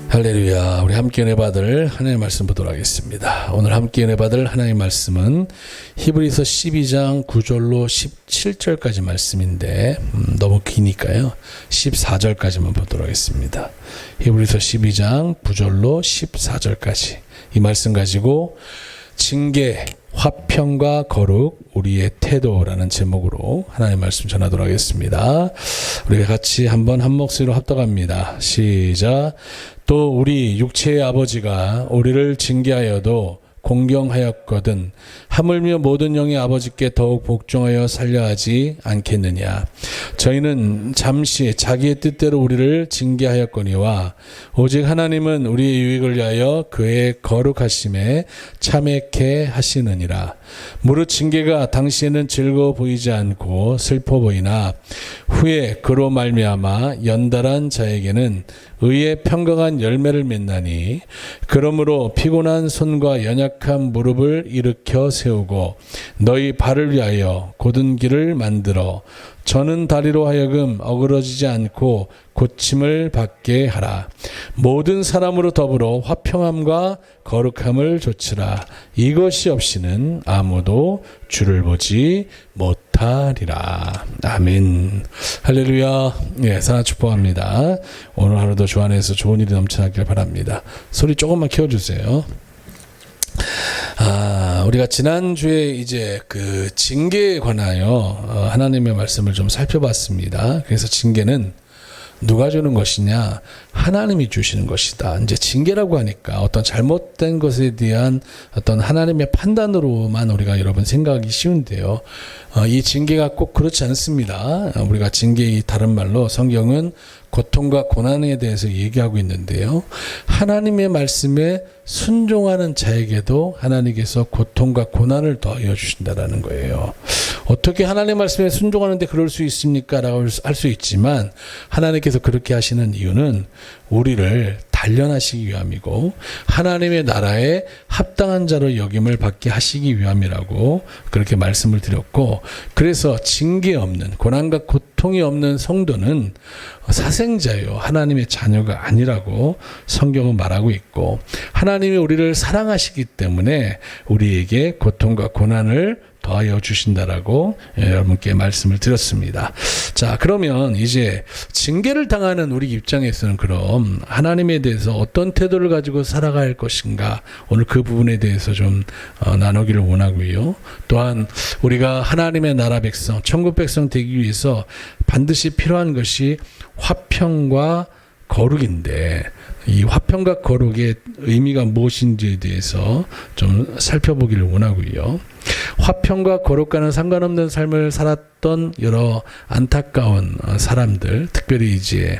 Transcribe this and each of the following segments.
할렐루야. 우리 함께 은혜 받을 하나님의 말씀 보도록 하겠습니다. 오늘 함께 은혜 받을 하나님의 말씀은 히브리서 12장 9절로 17절까지 말씀인데 너무 기니까요 14절까지만 보도록 하겠습니다. 히브리서 12장 9절로 14절까지 이 말씀 가지고 징계, 화평과 거룩, 우리의 태도라는 제목으로 하나님의 말씀 전하도록 하겠습니다. 우리가 같이 한번 한 목소리로 합독합니다. 시작. 또 우리 육체의 아버지가 우리를 징계하여도 공경하였거든 하물며 모든 영의 아버지께 더욱 복종하여 살려하지 않겠느냐. 저희는 잠시 자기의 뜻대로 우리를 징계하였거니와 오직 하나님은 우리의 유익을 위하여 그의 거룩하심에 참회케 하시느니라. 무릇 징계가 당시에는 즐거워 보이지 않고 슬퍼 보이나 후에 그로 말미암아 연달한 자에게는 의의 평강한 열매를 맺나니 그러므로 피곤한 손과 연약한 무릎을 일으켜 세우고 너희 발을 위하여 곧은 길을 만들어 저는 다리로 하여금 어그러지지 않고 고침을 받게 하라. 모든 사람으로 더불어 화평함과 거룩함을 조치라. 이것이 없이는 아무도 주를 보지 못하리라. 아멘. 할렐루야. 예, 사랑 축복합니다. 오늘 하루도 주 안에서 좋은 일이 넘쳐나길 바랍니다. 소리 조금만 키워주세요. 우리가 지난주에 이제 그 징계에 관하여 하나님의 말씀을 좀 살펴봤습니다. 그래서 징계는 누가 주는 것이냐? 하나님이 주시는 것이다. 이제 징계라고 하니까 어떤 잘못된 것에 대한 어떤 하나님의 판단으로만 우리가 여러분 생각하기 쉬운데요. 이 징계가 꼭 그렇지 않습니다. 우리가 징계의 다른 말로 성경은 고통과 고난에 대해서 얘기하고 있는데요. 하나님의 말씀에 순종하는 자에게도 하나님께서 고통과 고난을 더하여 주신다라는 거예요. 어떻게 하나님의 말씀에 순종하는데 그럴 수 있습니까? 라고 할 수 있지만 하나님께서 그렇게 하시는 이유는 우리를 단련하시기 위함이고 하나님의 나라에 합당한 자로 여김을 받게 하시기 위함이라고 그렇게 말씀을 드렸고, 그래서 징계 없는, 고난과 고통이 없는 성도는 사생자요 하나님의 자녀가 아니라고 성경은 말하고 있고, 하나님이 우리를 사랑하시기 때문에 우리에게 고통과 고난을 더하여 주신다라고 여러분께 말씀을 드렸습니다. 자, 그러면 이제 징계를 당하는 우리 입장에서는 그럼 하나님에 대해서 어떤 태도를 가지고 살아갈 것인가, 오늘 그 부분에 대해서 좀 나누기를 원하고요. 또한 우리가 하나님의 나라 백성, 천국 백성 되기 위해서 반드시 필요한 것이 화평과 거룩인데, 이 화평과 거룩의 의미가 무엇인지에 대해서 좀 살펴보기를 원하고요. 화평과 거룩과는 상관없는 삶을 살았던 여러 안타까운 사람들, 특별히 이제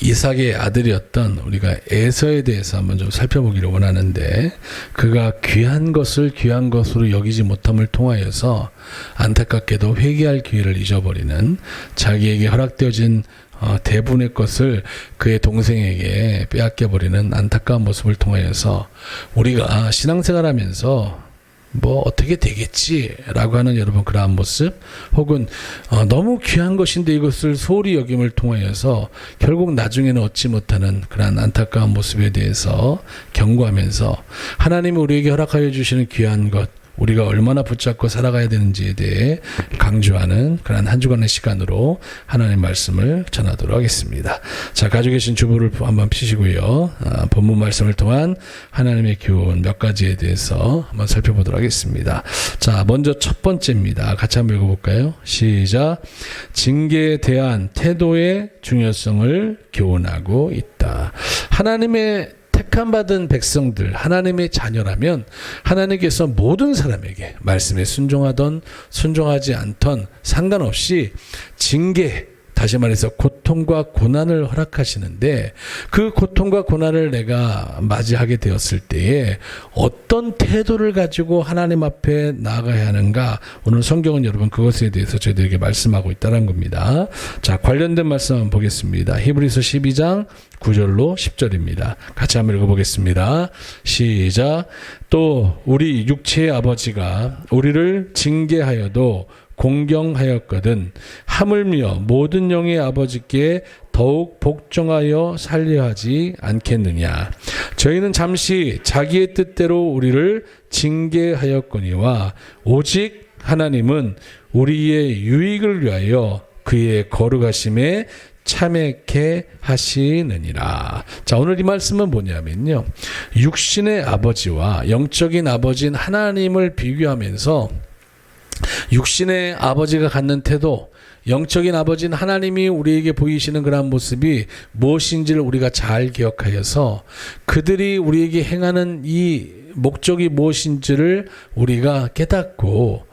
이삭의 아들이었던 우리가 에서에 대해서 한번 좀 살펴보기를 원하는데, 그가 귀한 것을 귀한 것으로 여기지 못함을 통하여서 안타깝게도 회개할 기회를 잊어버리는, 자기에게 허락되어진 대부분의 것을 그의 동생에게 빼앗겨버리는 안타까운 모습을 통하여서 우리가 신앙생활하면서 뭐 어떻게 되겠지라고 하는 여러분 그러한 모습, 혹은 너무 귀한 것인데 이것을 소홀히 여김을 통하여서 결국 나중에는 얻지 못하는 그러한 안타까운 모습에 대해서 경고하면서 하나님이 우리에게 허락하여 주시는 귀한 것, 우리가 얼마나 붙잡고 살아가야 되는지에 대해 강조하는 그런 한 주간의 시간으로 하나님의 말씀을 전하도록 하겠습니다. 자, 가지고 계신 주보를 한번 펴시고요. 본문 말씀을 통한 하나님의 교훈 몇 가지에 대해서 한번 살펴보도록 하겠습니다. 자, 먼저 첫 번째입니다. 같이 한번 읽어볼까요? 시작. 징계에 대한 태도의 중요성을 교훈하고 있다. 하나님의 택함 받은 백성들, 하나님의 자녀라면 하나님께서 모든 사람에게 말씀에 순종하던 순종하지 않던 상관없이 징계, 다시 말해서 고통과 고난을 허락하시는데, 그 고통과 고난을 내가 맞이하게 되었을 때에 어떤 태도를 가지고 하나님 앞에 나아가야 하는가, 오늘 성경은 여러분 그것에 대해서 저희들에게 말씀하고 있다는 겁니다. 자, 관련된 말씀 한번 보겠습니다. 히브리서 12장 9절로 10절입니다. 같이 한번 읽어보겠습니다. 시작. 또 우리 육체의 아버지가 우리를 징계하여도 공경하였거든 하물며 모든 영의 아버지께 더욱 복종하여 살려하지 않겠느냐. 저희는 잠시 자기의 뜻대로 우리를 징계하였거니와 오직 하나님은 우리의 유익을 위하여 그의 거룩하심에 참회케 하시느니라. 자, 오늘 이 말씀은 뭐냐면요, 육신의 아버지와 영적인 아버지인 하나님을 비교하면서 육신의 아버지가 갖는 태도, 영적인 아버지인 하나님이 우리에게 보이시는 그러한 모습이 무엇인지를 우리가 잘 기억하여서 그들이 우리에게 행하는 이 목적이 무엇인지를 우리가 깨닫고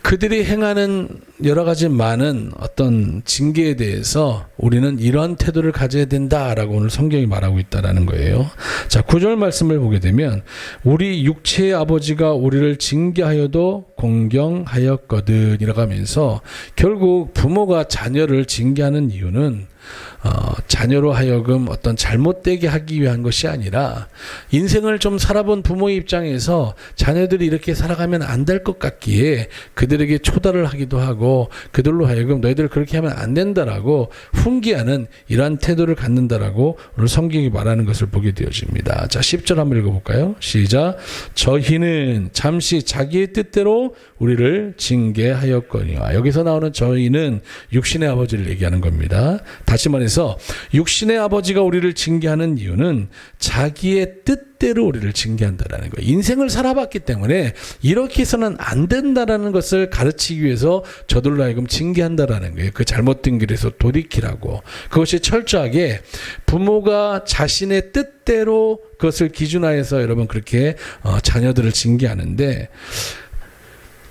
그들이 행하는 여러 가지 많은 어떤 징계에 대해서 우리는 이러한 태도를 가져야 된다라고 오늘 성경이 말하고 있다라는 거예요. 자, 9절 말씀을 보게 되면 우리 육체의 아버지가 우리를 징계하여도 공경하였거든 이라고 하면서 결국 부모가 자녀를 징계하는 이유는 자녀로 하여금 어떤 잘못되게 하기 위한 것이 아니라 인생을 좀 살아본 부모의 입장에서 자녀들이 이렇게 살아가면 안 될 것 같기에 그들에게 초달을 하기도 하고 그들로 하여금 너희들 그렇게 하면 안 된다라고 훈계하는 이러한 태도를 갖는다라고 오늘 성경이 말하는 것을 보게 되어집니다. 자, 10절 한번 읽어볼까요? 시작. 저희는 잠시 자기의 뜻대로 우리를 징계하였거니와. 여기서 나오는 저희는 육신의 아버지를 얘기하는 겁니다. 다시 말해서 육신의 아버지가 우리를 징계하는 이유는 자기의 뜻대로 우리를 징계한다라는 거예요. 인생을 살아봤기 때문에 이렇게 해서는 안 된다라는 것을 가르치기 위해서 저들로 하여금 징계한다라는 거예요. 그 잘못된 길에서 돌이키라고. 그것이 철저하게 부모가 자신의 뜻대로 그것을 기준화해서 여러분 그렇게 자녀들을 징계하는데,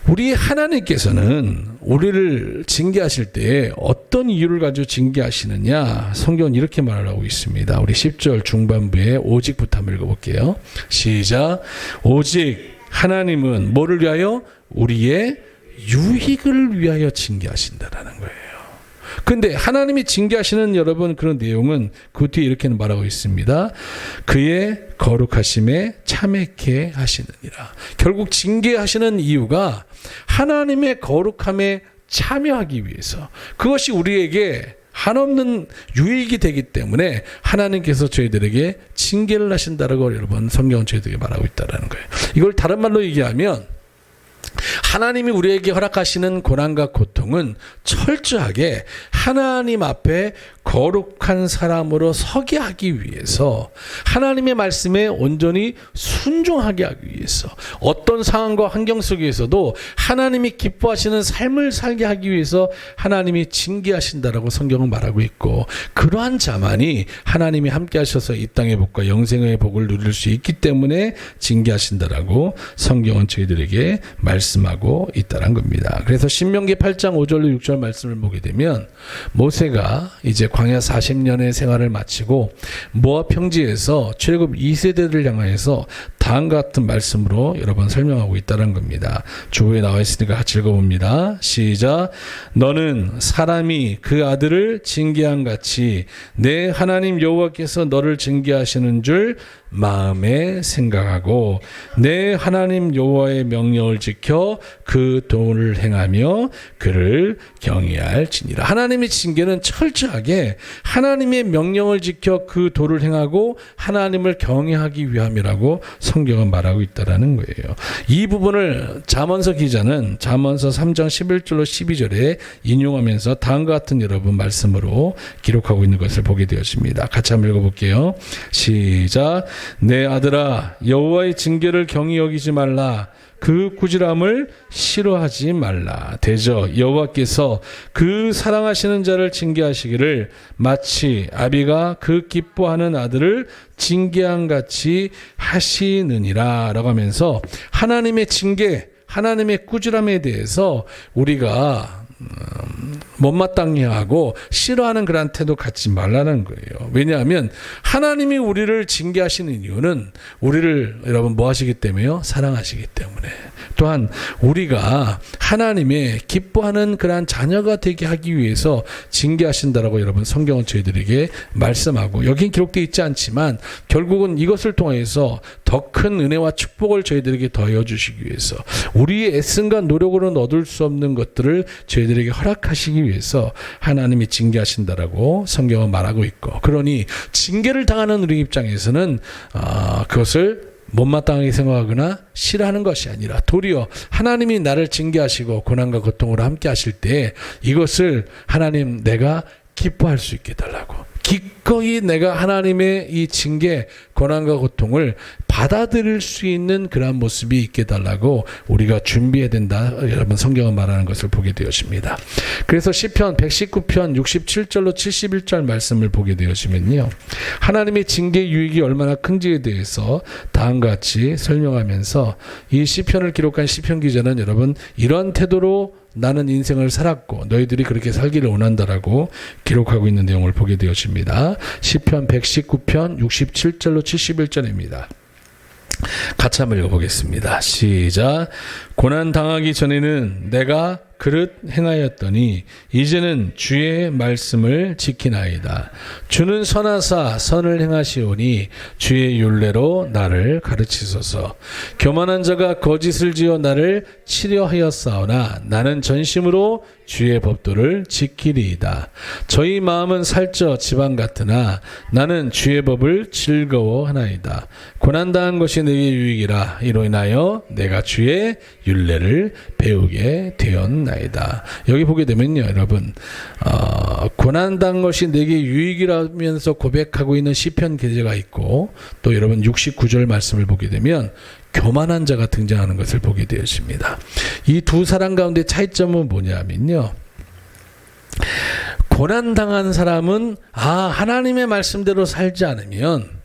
우리 하나님께서는 우리를 징계하실 때 어떤 이유를 가지고 징계하시느냐, 성경은 이렇게 말하고 있습니다. 우리 10절 중반부에 오직부터 한번 읽어볼게요. 시작. 오직 하나님은 뭐를 위하여? 우리의 유익을 위하여 징계하신다라는 거예요. 근데 하나님이 징계하시는 여러분 그런 내용은 그 뒤에 이렇게 말하고 있습니다. 그의 거룩하심에 참회케 하시느니라. 결국 징계하시는 이유가 하나님의 거룩함에 참여하기 위해서, 그것이 우리에게 한없는 유익이 되기 때문에 하나님께서 저희들에게 징계를 하신다라고 여러분 성경은 저희들에게 말하고 있다는 거예요. 이걸 다른 말로 얘기하면 하나님이 우리에게 허락하시는 고난과 고통은 철저하게 하나님 앞에 거룩한 사람으로 서게 하기 위해서, 하나님의 말씀에 온전히 순종하게 하기 위해서, 어떤 상황과 환경 속에서도 하나님이 기뻐하시는 삶을 살게 하기 위해서 하나님이 징계하신다라고 성경은 말하고 있고, 그러한 자만이 하나님이 함께 하셔서 이 땅의 복과 영생의 복을 누릴 수 있기 때문에 징계하신다라고 성경은 저희들에게 말씀하고 있다는 겁니다. 그래서 신명기 8장 5절로 6절 말씀을 보게 되면 모세가 이제 광야 40년의 생활을 마치고 모압 평지에서 출애굽 2세대들을 향하여서 다음과 같은 말씀으로 여러 번 설명하고 있다는 겁니다. 주보에 나와 있으니까 같이 읽어봅니다. 시작. 너는 사람이 그 아들을 징계한 같이 내 하나님 여호와께서 너를 징계하시는 줄 마음에 생각하고 내 하나님 여호와의 명령을 지켜 그 도를 행하며 그를 경외할지니라. 하나님의 징계는 철저하게 하나님의 명령을 지켜 그 도를 행하고 하나님을 경외하기 위함이라고 성경은 말하고 있다라는 거예요. 이 부분을 잠언서 기자는 잠언서 3장 11절로 12절에 인용하면서 다음과 같은 여러분 말씀으로 기록하고 있는 것을 보게 되었습니다. 같이 한번 읽어볼게요. 시작. 내 아들아, 여호와의 징계를 경히 여기지 말라. 그 꾸지람을 싫어하지 말라. 대저 여호와께서 그 사랑하시는 자를 징계하시기를 마치 아비가 그 기뻐하는 아들을 징계한 같이 하시느니라 라고 하면서 하나님의 징계, 하나님의 꾸지람에 대해서 우리가 못마땅해 하고 싫어하는 그런 태도 갖지 말라는 거예요. 왜냐하면 하나님이 우리를 징계하시는 이유는 우리를 여러분 뭐 하시기 때문에요? 사랑하시기 때문에. 또한 우리가 하나님의 기뻐하는 그러한 자녀가 되게 하기 위해서 징계하신다라고 여러분 성경은 저희들에게 말씀하고, 여긴 기록되어 있지 않지만 결국은 이것을 통해서 더 큰 은혜와 축복을 저희들에게 더하여 주시기 위해서, 우리의 애씀과 노력으로는 얻을 수 없는 것들을 저희들에게 허락하시기 위해서 하나님이 징계하신다라고 성경은 말하고 있고, 그러니 징계를 당하는 우리 입장에서는 그것을 못마땅하게 생각하거나 싫어하는 것이 아니라 도리어 하나님이 나를 징계하시고 고난과 고통으로 함께 하실 때 이것을 하나님 내가 기뻐할 수 있게 해달라고, 기꺼이 내가 하나님의 이 징계, 고난과 고통을 받아들일 수 있는 그러한 모습이 있게 해달라고 우리가 준비해야 된다. 여러분 성경은 말하는 것을 보게 되었습니다. 그래서 시편 119편 67절로 71절 말씀을 보게 되시면요, 하나님의 징계 유익이 얼마나 큰지에 대해서 다음과 같이 설명하면서 이 시편을 기록한 시편 기자는 여러분 이런 태도로 나는 인생을 살았고 너희들이 그렇게 살기를 원한다라고 기록하고 있는 내용을 보게 되었습니다. 시편 119편 67절로 71절입니다. 같이 한번 읽어보겠습니다. 시작. 고난 당하기 전에는 내가 그릇 행하였더니 이제는 주의 말씀을 지키나이다. 주는 선하사 선을 행하시오니 주의 율례로 나를 가르치소서. 교만한 자가 거짓을 지어 나를 치려하였사오나 나는 전심으로 주의 법도를 지키리이다. 저희 마음은 살쪄 지방 같으나 나는 주의 법을 즐거워하나이다. 고난당한 것이 내게 유익이라 이로 인하여 내가 주의 율례를 배우게 되었나이다. 여기 보게 되면요, 여러분 고난당한 것이 내게 유익이라면서 고백하고 있는 시편 기자가 있고, 또 여러분 69절 말씀을 보게 되면 교만한 자가 등장하는 것을 보게 되었습니다. 이 두 사람 가운데 차이점은 뭐냐면요, 고난당한 사람은 하나님의 말씀대로 살지 않으면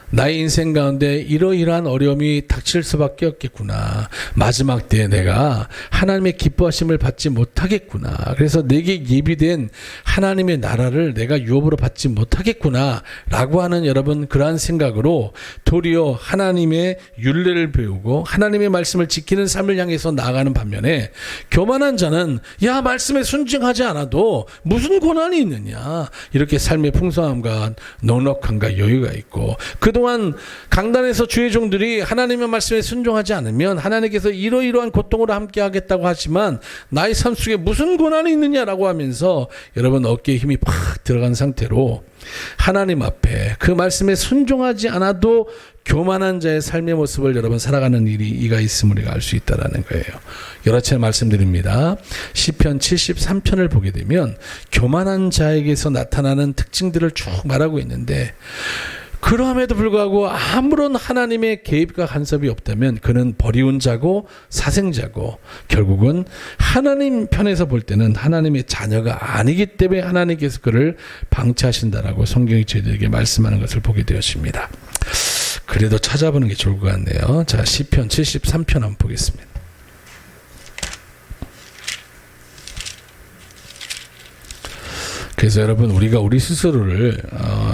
나의 인생 가운데 이러이러한 어려움이 닥칠 수밖에 없겠구나. 마지막 때에 내가 하나님의 기뻐하심을 받지 못하겠구나. 그래서 내게 예비된 하나님의 나라를 내가 유업으로 받지 못하겠구나 라고 하는 여러분 그러한 생각으로 도리어 하나님의 율례를 배우고 하나님의 말씀을 지키는 삶을 향해서 나아가는 반면에, 교만한 자는 야 말씀에 순종하지 않아도 무슨 고난이 있느냐, 이렇게 삶의 풍성함과 넉넉함과 여유가 있고, 그동안 강단에서 주의 종들이 하나님의 말씀에 순종하지 않으면 하나님께서 이러이러한 고통으로 함께 하겠다고 하지만 나의 삶 속에 무슨 고난이 있느냐라고 하면서 여러분 어깨에 힘이 팍 들어간 상태로 하나님 앞에 그 말씀에 순종하지 않아도 교만한 자의 삶의 모습을 여러분 살아가는 일이 이가 있음을 우리가 알 수 있다라는 거예요. 여러 차례 말씀드립니다. 시편 73편을 보게 되면 교만한 자에게서 나타나는 특징들을 쭉 말하고 있는데, 그럼에도 불구하고 아무런 하나님의 개입과 간섭이 없다면 그는 버리운 자고 사생자고, 결국은 하나님 편에서 볼 때는 하나님의 자녀가 아니기 때문에 하나님께서 그를 방치하신다라고 성경이 저희들에게 말씀하는 것을 보게 되었습니다. 그래도 찾아보는 게 좋을 것 같네요. 자, 시편 73편 한번 보겠습니다. 그래서 여러분 우리가 우리 스스로를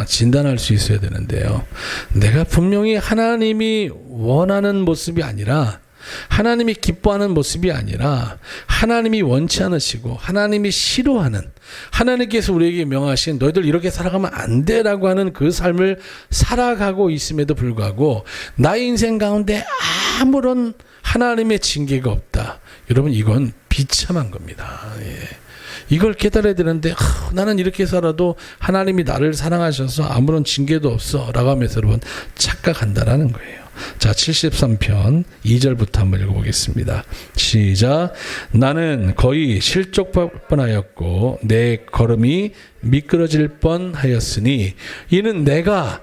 진단할 수 있어야 되는데요, 내가 분명히 하나님이 원하는 모습이 아니라, 하나님이 기뻐하는 모습이 아니라 하나님이 원치 않으시고 하나님이 싫어하는, 하나님께서 우리에게 명하신 너희들 이렇게 살아가면 안 돼라고 하는 그 삶을 살아가고 있음에도 불구하고 나의 인생 가운데 아무런 하나님의 징계가 없다. 여러분 이건 비참한 겁니다. 이걸 깨달아야 되는데 나는 이렇게 살아도 하나님이 나를 사랑하셔서 아무런 징계도 없어 라고 하면서 여러분 착각한다라는 거예요. 자, 73편 2절부터 한번 읽어보겠습니다. 시작. 나는 거의 실족할 뻔하였고 내 걸음이 미끄러질 뻔하였으니 이는 내가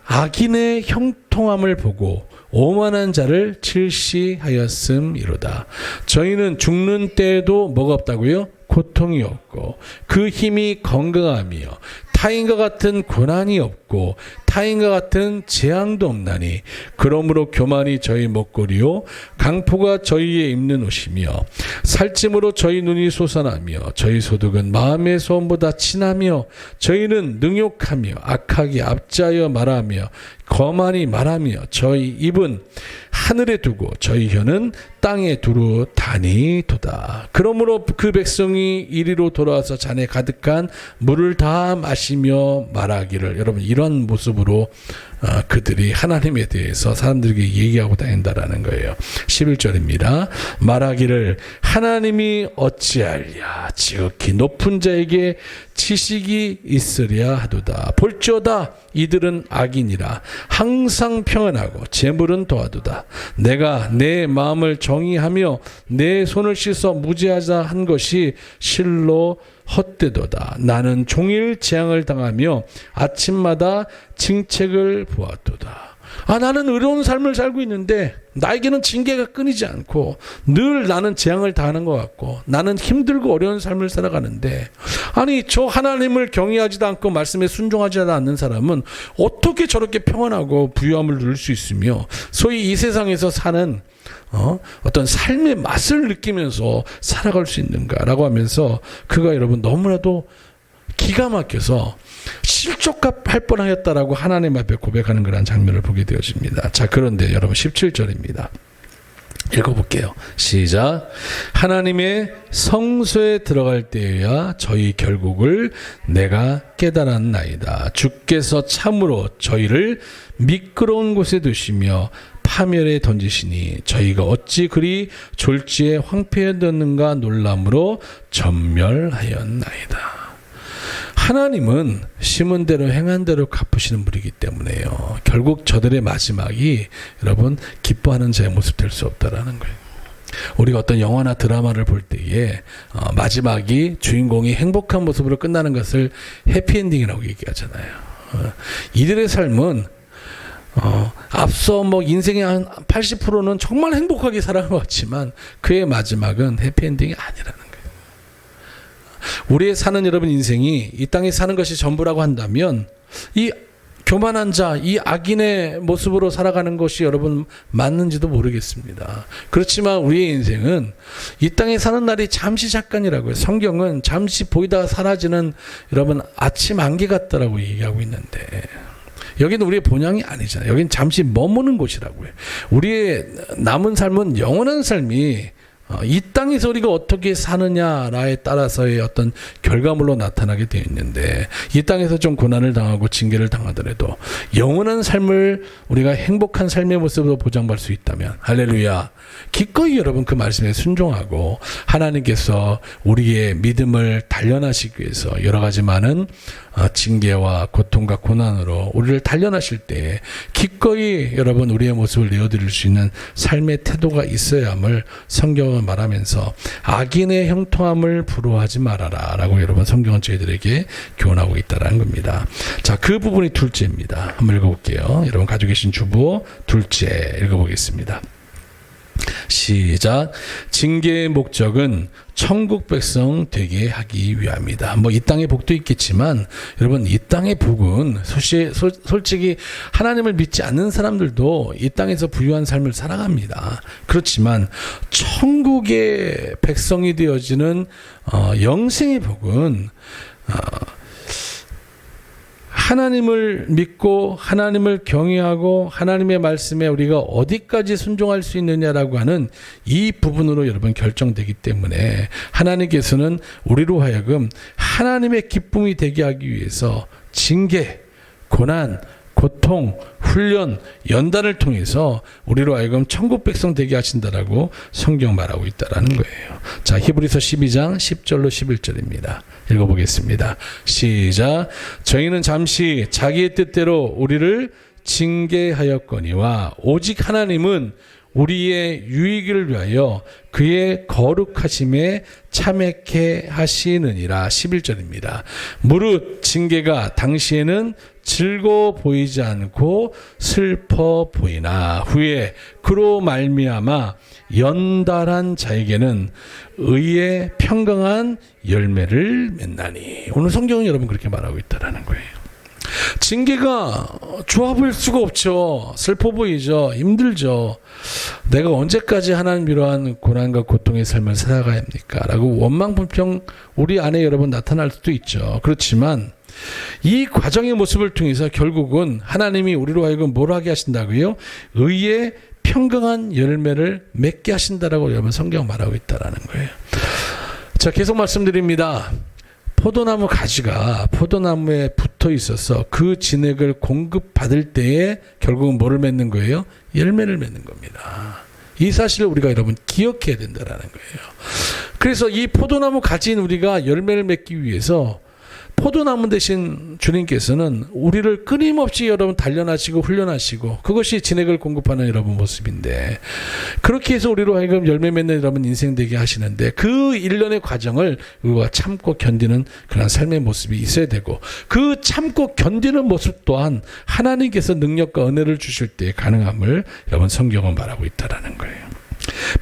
악인의 형통함을 보고 오만한 자를 칠시하였음이로다. 저희는 죽는 때에도 뭐가 없다고요? 고통이 없고 그 힘이 건강하며 타인과 같은 고난이 없고 타인과 같은 재앙도 없나니 그러므로 교만이 저희 먹거리요 강포가 저희의 입는 옷이며 살찜으로 저희 눈이 솟아나며 저희 소득은 마음의 소원보다 친하며 저희는 능욕하며 악하게 압자하여 말하며 거만히 말하며 저희 입은 하늘에 두고 저희 혀는 땅에 두루 다니도다. 그러므로 그 백성이 이리로 돌아와서 잔에 가득한 물을 다 마시며 말하기를, 여러분 이런 모습으로 그들이 하나님에 대해서 사람들에게 얘기하고 다닌다라는 거예요. 11절입니다. 말하기를 하나님이 어찌하랴, 지극히 높은 자에게 지식이 있으랴 하도다. 볼지어다 이들은 악인이라 항상 평안하고 재물은 더하도다. 내가 내 마음을 정의하며 내 손을 씻어 무죄하자 한 것이 실로 헛되도다. 나는 종일 재앙을 당하며 아침마다 징책을 보았도다. 나는 의로운 삶을 살고 있는데 나에게는 징계가 끊이지 않고 늘 나는 재앙을 당하는 것 같고 나는 힘들고 어려운 삶을 살아가는데, 아니 저 하나님을 경외하지도 않고 말씀에 순종하지 않는 사람은 어떻게 저렇게 평안하고 부유함을 누릴 수 있으며 소위 이 세상에서 사는 어떤 삶의 맛을 느끼면서 살아갈 수 있는가라고 하면서 그가 여러분 너무나도 기가 막혀서 실족할 뻔하였다라고 하나님 앞에 고백하는 그런 장면을 보게 되어집니다. 자, 그런데 여러분 17절입니다. 읽어볼게요. 시작. 하나님의 성소에 들어갈 때에야 저희 결국을 내가 깨달았나이다. 주께서 참으로 저희를 미끄러운 곳에 두시며 파멸에 던지시니 저희가 어찌 그리 졸지에 황폐해졌는가 놀람으로 전멸하였나이다. 하나님은 심은 대로 행한 대로 갚으시는 분이기 때문에요. 결국 저들의 마지막이 여러분 기뻐하는 자의 모습 될 수 없다라는 거예요. 우리가 어떤 영화나 드라마를 볼 때에 마지막이 주인공이 행복한 모습으로 끝나는 것을 해피엔딩이라고 얘기하잖아요. 이들의 삶은 앞서 인생의 한 80%는 정말 행복하게 살아간 것 같지만 그의 마지막은 해피엔딩이 아니라는 거예요. 우리의 사는 여러분 인생이 이 땅에 사는 것이 전부라고 한다면 이 교만한 자, 이 악인의 모습으로 살아가는 것이 여러분 맞는지도 모르겠습니다. 그렇지만 우리의 인생은 이 땅에 사는 날이 잠시 잠깐이라고요. 성경은 잠시 보이다가 사라지는 여러분 아침 안개 같다라고 얘기하고 있는데, 여기는 우리의 본향이 아니잖아요. 여기는 잠시 머무는 곳이라고요. 우리의 남은 삶은 영원한 삶이 이 땅에서 우리가 어떻게 사느냐에 따라서의 어떤 결과물로 나타나게 되어 있는데, 이 땅에서 좀 고난을 당하고 징계를 당하더라도 영원한 삶을 우리가 행복한 삶의 모습으로 보장받을 수 있다면, 할렐루야, 기꺼이 여러분 그 말씀에 순종하고 하나님께서 우리의 믿음을 단련하시기 위해서 여러 가지 많은 징계와 고통과 고난으로 우리를 단련하실 때 기꺼이 여러분 우리의 모습을 내어드릴 수 있는 삶의 태도가 있어야 함을 성경은 말하면서 악인의 형통함을 부러워하지 말아라 라고 여러분 성경은 저희들에게 교훈하고 있다는 겁니다. 자, 그 부분이 둘째입니다. 한번 읽어볼게요. 여러분 가지고 계신 주보 둘째 읽어보겠습니다. 시작. 징계의 목적은 천국 백성 되게 하기 위함이다. 이 땅의 복도 있겠지만 여러분 이 땅의 복은 솔직히 하나님을 믿지 않는 사람들도 이 땅에서 부유한 삶을 살아갑니다. 그렇지만 천국의 백성이 되어지는 영생의 복은 하나님을 믿고 하나님을 경외하고 하나님의 말씀에 우리가 어디까지 순종할 수 있느냐라고 하는 이 부분으로 여러분 결정되기 때문에 하나님께서는 우리로 하여금 하나님의 기쁨이 되게 하기 위해서 징계, 고난, 고통, 훈련, 연단을 통해서 우리로 하여금 천국 백성 되게 하신다라고 성경 말하고 있다라는 거예요. 자, 히브리서 12장 10절로 11절입니다. 읽어보겠습니다. 시작. 저희는 잠시 자기의 뜻대로 우리를 징계하였거니와 오직 하나님은 우리의 유익을 위하여 그의 거룩하심에 참여케 하시느니라. 11절입니다. 무릇 징계가 당시에는 즐거워 보이지 않고 슬퍼 보이나 후에 그로 말미암아 연달한 자에게는 의의 평강한 열매를 맺나니. 오늘 성경은 여러분 그렇게 말하고 있다라는 거예요. 징계가 좋아 보일 수가 없죠. 슬퍼 보이죠. 힘들죠. 내가 언제까지 하나님 이러한 고난과 고통의 삶을 살아가야 합니까? 라고 원망불평 우리 안에 여러분 나타날 수도 있죠. 그렇지만 이 과정의 모습을 통해서 결국은 하나님이 우리로 하여금 뭘 하게 하신다고요? 의의 평강한 열매를 맺게 하신다라고 여러분 성경 말하고 있다라는 거예요. 자, 계속 말씀드립니다. 포도나무 가지가 포도나무에 붙어 있어서 그 진액을 공급받을 때에 결국은 뭐를 맺는 거예요? 열매를 맺는 겁니다. 이 사실을 우리가 여러분 기억해야 된다라는 거예요. 그래서 이 포도나무 가지인 우리가 열매를 맺기 위해서 포도나무 대신 주님께서는 우리를 끊임없이 여러분 단련하시고 훈련하시고 그것이 진액을 공급하는 여러분 모습인데, 그렇게 해서 우리로 하여금 열매 맺는 여러분 인생 되게 하시는데, 그 일련의 과정을 우리가 참고 견디는 그런 삶의 모습이 있어야 되고, 그 참고 견디는 모습 또한 하나님께서 능력과 은혜를 주실 때 가능함을 여러분 성경은 말하고 있다라는 거예요.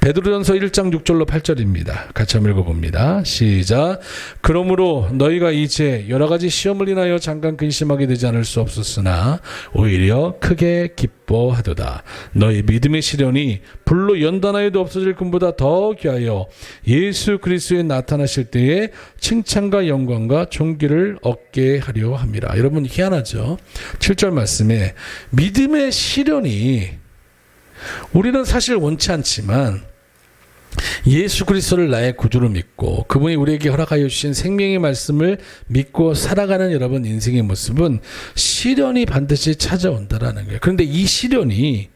베드로전서 1장 6절로 8절입니다. 같이 한번 읽어봅니다. 시작. 그러므로 너희가 이제 여러 가지 시험을 인하여 잠깐 근심하게 되지 않을 수 없었으나 오히려 크게 기뻐하도다. 너희 믿음의 시련이 불로 연단하여도 없어질 금보다 더 귀하여 예수 그리스도에 나타나실 때에 칭찬과 영광과 존귀를 얻게 하려 함이라. 여러분 희한하죠? 7절 말씀에 믿음의 시련이, 우리는 사실 원치 않지만 예수 그리스도를 나의 구주로 믿고 그분이 우리에게 허락하여 주신 생명의 말씀을 믿고 살아가는 여러분 인생의 모습은 시련이 반드시 찾아온다라는 거예요. 그런데 이 시련이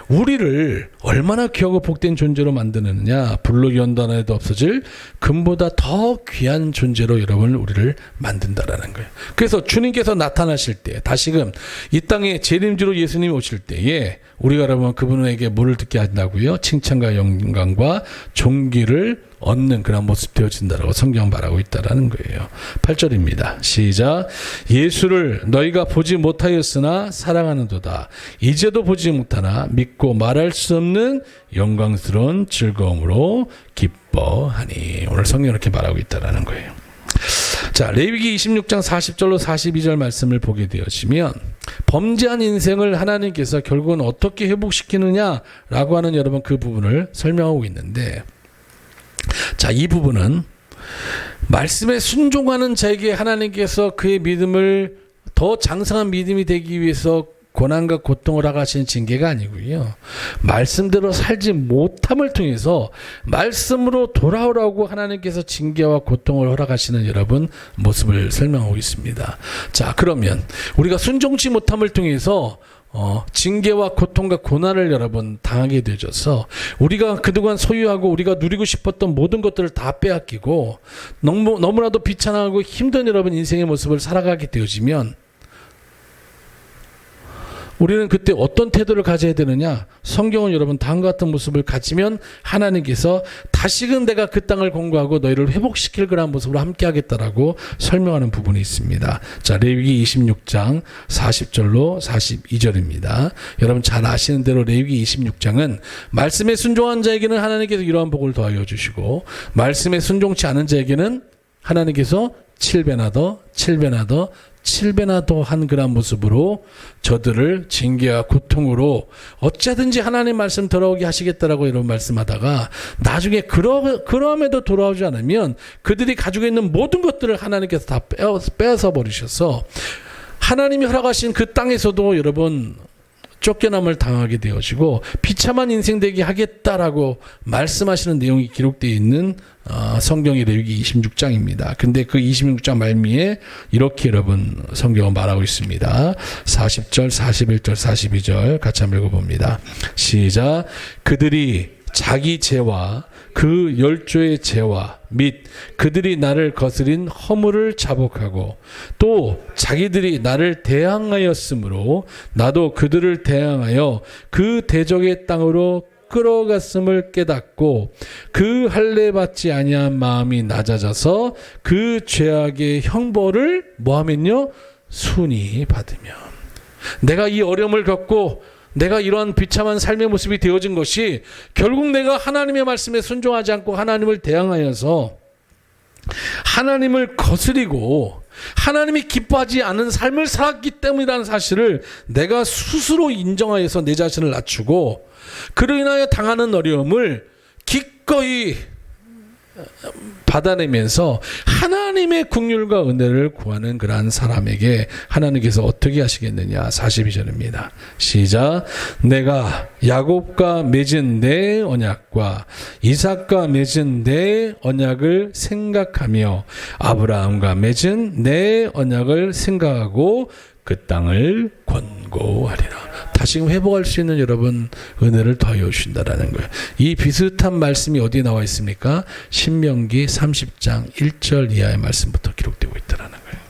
우리를 얼마나 귀하고 복된 존재로 만드느냐, 불로 연단해도 없어질 금보다 더 귀한 존재로 여러분을 우리를 만든다라는 거예요. 그래서 주님께서 나타나실 때, 다시금 이 땅에 재림주로 예수님이 오실 때에 우리가 여러분 그분에게 뭐를 듣게 한다고요? 칭찬과 영광과 존귀를 얻는 그런 모습 되어진다라고 성경 말하고 있다라는 거예요. 8절입니다. 시작. 예수를 너희가 보지 못하였으나 사랑하는도다. 이제도 보지 못하나 믿고 말할 수 없는 영광스러운 즐거움으로 기뻐하니. 오늘 성경 이렇게 말하고 있다라는 거예요. 자, 레위기 26장 40절로 42절 말씀을 보게 되어지면 범죄한 인생을 하나님께서 결국은 어떻게 회복시키느냐라고 하는 여러분 그 부분을 설명하고 있는데, 자, 이 부분은 말씀에 순종하는 자에게 하나님께서 그의 믿음을 더 장성한 믿음이 되기 위해서 고난과 고통을 허락하신 징계가 아니고요, 말씀대로 살지 못함을 통해서 말씀으로 돌아오라고 하나님께서 징계와 고통을 허락하시는 여러분 모습을 설명하고 있습니다. 자, 그러면 우리가 순종치 못함을 통해서 징계와 고통과 고난을 여러분 당하게 되어져서 우리가 그동안 소유하고 우리가 누리고 싶었던 모든 것들을 다 빼앗기고 너무나도 비참하고 힘든 여러분 인생의 모습을 살아가게 되어지면 우리는 그때 어떤 태도를 가져야 되느냐? 성경은 여러분 다음과 같은 모습을 가지면 하나님께서 다시금 내가 그 땅을 공부하고 너희를 회복시킬 그런 모습으로 함께 하겠다라고 설명하는 부분이 있습니다. 자, 레위기 26장 40절로 42절입니다. 여러분 잘 아시는 대로 레위기 26장은 말씀에 순종한 자에게는 하나님께서 이러한 복을 더하여 주시고, 말씀에 순종치 않은 자에게는 하나님께서 7배나 더 7배나 더 7배나 더 한 그런 모습으로 저들을 징계와 고통으로 어쩌든지 하나님 말씀 돌아오게 하시겠다라고 이런 말씀하다가 나중에 그럼에도 돌아오지 않으면 그들이 가지고 있는 모든 것들을 하나님께서 다 빼앗아 버리셔서 하나님이 허락하신 그 땅에서도 여러분 쫓겨남을 당하게 되어지고 비참한 인생 되게 하겠다라고 말씀하시는 내용이 기록되어 있는 성경의 레위기 26장입니다. 근데 그 26장 말미에 이렇게 여러분 성경은 말하고 있습니다. 40절, 41절, 42절 같이 한번 읽어봅니다. 시작. 그들이 자기 죄와 그 열조의 죄와 및 그들이 나를 거스린 허물을 자복하고 또 자기들이 나를 대항하였으므로 나도 그들을 대항하여 그 대적의 땅으로 끌어갔음을 깨닫고 그 할례 받지 아니한 마음이 낮아져서 그 죄악의 형벌을 뭐하면요? 순히 받으며. 내가 이 어려움을 겪고 내가 이러한 비참한 삶의 모습이 되어진 것이 결국 내가 하나님의 말씀에 순종하지 않고 하나님을 대항하여서 하나님을 거스리고 하나님이 기뻐하지 않은 삶을 살았기 때문이라는 사실을 내가 스스로 인정하여서 내 자신을 낮추고 그로 인하여 당하는 어려움을 기꺼이 받아내면서 하나님의 긍휼과 은혜를 구하는 그러한 사람에게 하나님께서 어떻게 하시겠느냐. 42절입니다. 시작. 내가 야곱과 맺은 내 언약과 이삭과 맺은 내 언약을 생각하며 아브라함과 맺은 내 언약을 생각하고 그 땅을 권고하리라. 다시금 회복할 수 있는 여러분 은혜를 더하여 주신다라는 거예요. 이 비슷한 말씀이 어디에 나와 있습니까? 신명기 30장 1절 이하의 말씀부터 기록되고 있다라는 거예요.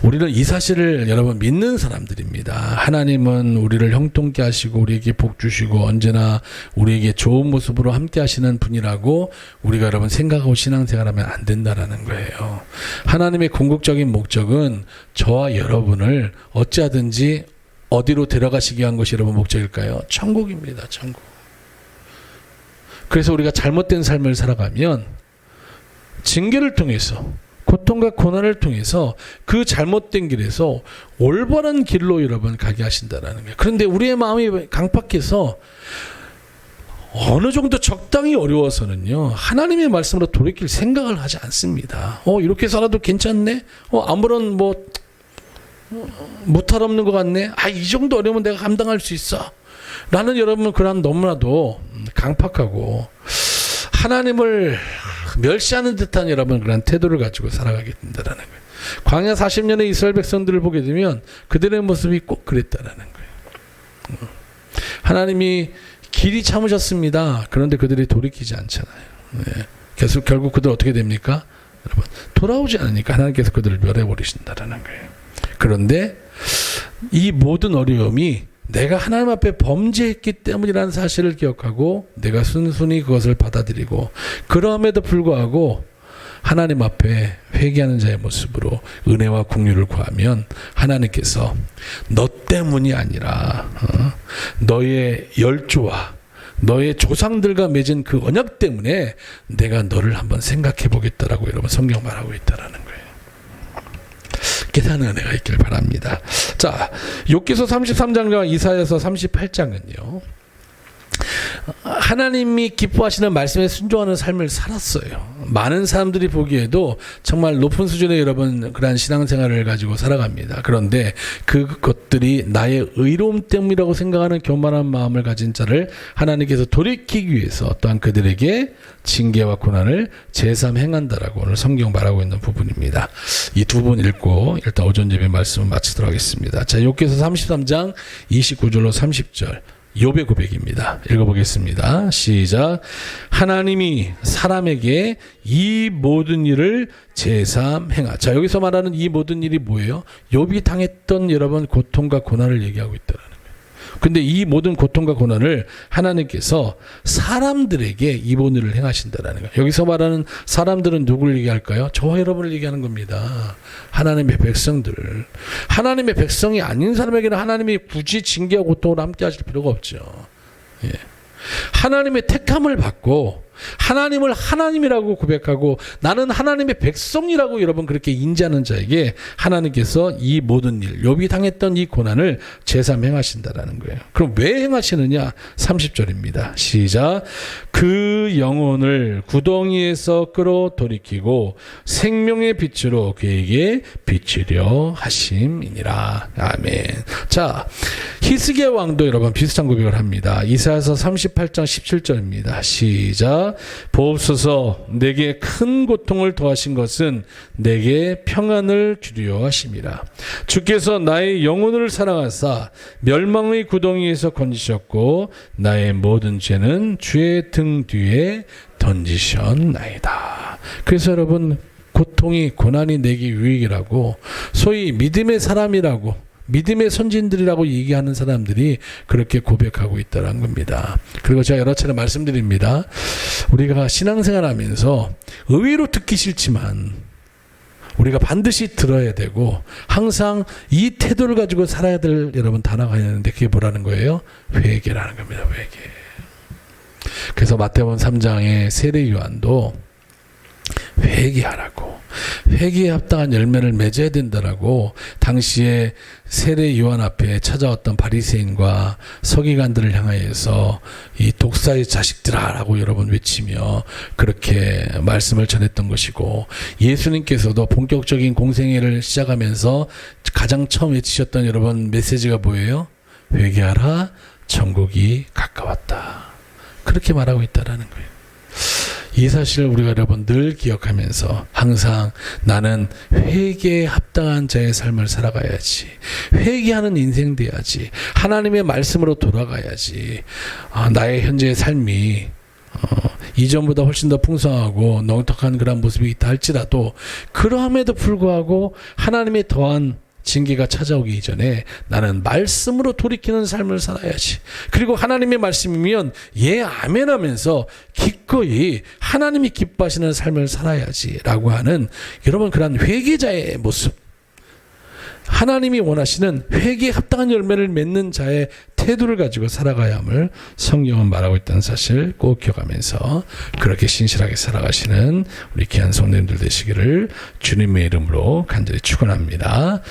우리는 이 사실을 여러분 믿는 사람들입니다. 하나님은 우리를 형통케 하시고 우리에게 복 주시고 언제나 우리에게 좋은 모습으로 함께 하시는 분이라고 우리가 여러분 생각하고 신앙생활하면 안 된다라는 거예요. 하나님의 궁극적인 목적은 저와 여러분을 어찌하든지 어디로 데려가시기 위한 것이 여러분 목적일까요? 천국입니다. 천국. 그래서 우리가 잘못된 삶을 살아가면 징계를 통해서 고통과 고난을 통해서 그 잘못된 길에서 올바른 길로 여러분 가게 하신다는 거예요. 그런데 우리의 마음이 강팍해서 어느 정도 적당히 어려워서는요, 하나님의 말씀으로 돌이킬 생각을 하지 않습니다. 이렇게 살아도 괜찮네? 아무런 무탈 없는 것 같네? 이 정도 어려우면 내가 감당할 수 있어. 라는 여러분 그런 너무나도 강팍하고 하나님을 멸시하는 듯한 여러분 그런 태도를 가지고 살아가게 된다는 거예요. 광야 40년의 이스라엘 백성들을 보게 되면 그들의 모습이 꼭 그랬다라는 거예요. 하나님이 길이 참으셨습니다. 그런데 그들이 돌이키지 않잖아요. 결국 그들 어떻게 됩니까? 여러분 돌아오지 않으니까 하나님께서 그들을 멸해버리신다라는 거예요. 그런데 이 모든 어려움이 내가 하나님 앞에 범죄했기 때문이라는 사실을 기억하고 내가 순순히 그것을 받아들이고 그럼에도 불구하고 하나님 앞에 회개하는 자의 모습으로 은혜와 긍휼을 구하면 하나님께서 너 때문이 아니라 너의 열조와 너의 조상들과 맺은 그 언약 때문에 내가 너를 한번 생각해 보겠다라고 여러분 성경 말하고 있다라는 거예요. 깨닫는 은혜가 있길 바랍니다. 자, 욥기서 33장과 이사야서 38장은요. 하나님이 기뻐하시는 말씀에 순종하는 삶을 살았어요. 많은 사람들이 보기에도 정말 높은 수준의 여러분 그러한 신앙생활을 가지고 살아갑니다. 그런데 그것들이 나의 의로움 때문이라고 생각하는 교만한 마음을 가진 자를 하나님께서 돌이키기 위해서 또한 그들에게 징계와 고난을 제삼 행한다라고 오늘 성경 말하고 있는 부분입니다. 이 두 분 읽고 일단 오전 예배 말씀을 마치도록 하겠습니다. 자, 욥기서 33장 29절로 30절 욥의 고백입니다. 읽어보겠습니다. 시작. 하나님이 사람에게 이 모든 일을 제삼 행하. 자, 여기서 말하는 이 모든 일이 뭐예요? 욥이 당했던 여러분 고통과 고난을 얘기하고 있다는 거예요. 근데 이 모든 고통과 고난을 하나님께서 사람들에게 이 모든 일을 행하신다는 거예요. 여기서 말하는 사람들은 누구를 얘기할까요? 저와 여러분을 얘기하는 겁니다. 하나님의 백성들. 하나님의 백성이 아닌 사람에게는 하나님이 굳이 징계와 고통을 함께 하실 필요가 없죠. 예. 하나님의 택함을 받고 하나님을 하나님이라고 고백하고 나는 하나님의 백성이라고 여러분 그렇게 인지하는 자에게 하나님께서 이 모든 일, 욥이 당했던 이 고난을 제삼 행하신다라는 거예요. 그럼 왜 행하시느냐? 30절입니다. 시작. 그 영혼을 구덩이에서 끌어 돌이키고 생명의 빛으로 그에게 비추려 하심이니라. 아멘. 자, 히스기야 왕도 여러분 비슷한 고백을 합니다. 이사야서 38장 17절입니다. 시작. 보옵소서 내게 큰 고통을 더하신 것은 내게 평안을 주려 하심이라. 주께서 나의 영혼을 사랑하사 멸망의 구덩이에서 건지셨고 나의 모든 죄는 주의 등 뒤에 던지셨나이다. 그래서 여러분 고통이 고난이 내게 유익이라고 소위 믿음의 사람이라고 믿음의 선진들이라고 얘기하는 사람들이 그렇게 고백하고 있다는 겁니다. 그리고 제가 여러 차례 말씀드립니다. 우리가 신앙생활하면서 의외로 듣기 싫지만 우리가 반드시 들어야 되고 항상 이 태도를 가지고 살아야 될 여러분 단어가 있는데 그게 뭐라는 거예요? 회개라는 겁니다. 회개. 그래서 마태복음 3장의 세례 요한도 회개하라고. 회개에 합당한 열매를 맺어야 된다라고 당시에 세례 요한 앞에 찾아왔던 바리새인과 서기관들을 향하여서 이 독사의 자식들아라고 여러 번 외치며 그렇게 말씀을 전했던 것이고, 예수님께서도 본격적인 공생애를 시작하면서 가장 처음 외치셨던 여러분 메시지가 뭐예요? 회개하라, 천국이 가까웠다. 그렇게 말하고 있다라는 거예요. 이 사실을 우리가 여러분 늘 기억하면서 항상 나는 회개에 합당한 자의 삶을 살아가야지, 회개하는 인생 돼야지, 하나님의 말씀으로 돌아가야지, 나의 현재의 삶이 이전보다 훨씬 더 풍성하고 넉넉한 그런 모습이 있다 할지라도 그러함에도 불구하고 하나님의 더한 징계가 찾아오기 이전에 나는 말씀으로 돌이키는 삶을 살아야지. 그리고 하나님의 말씀이면 예 아멘 하면서 기꺼이 하나님이 기뻐하시는 삶을 살아야지 라고 하는 여러분 그런 회개자의 모습, 하나님이 원하시는 회개에 합당한 열매를 맺는 자의 태도를 가지고 살아가야 함을 성경은 말하고 있다는 사실 꼭 기억하면서 그렇게 신실하게 살아가시는 우리 귀한 성도님들 되시기를 주님의 이름으로 간절히 축원합니다.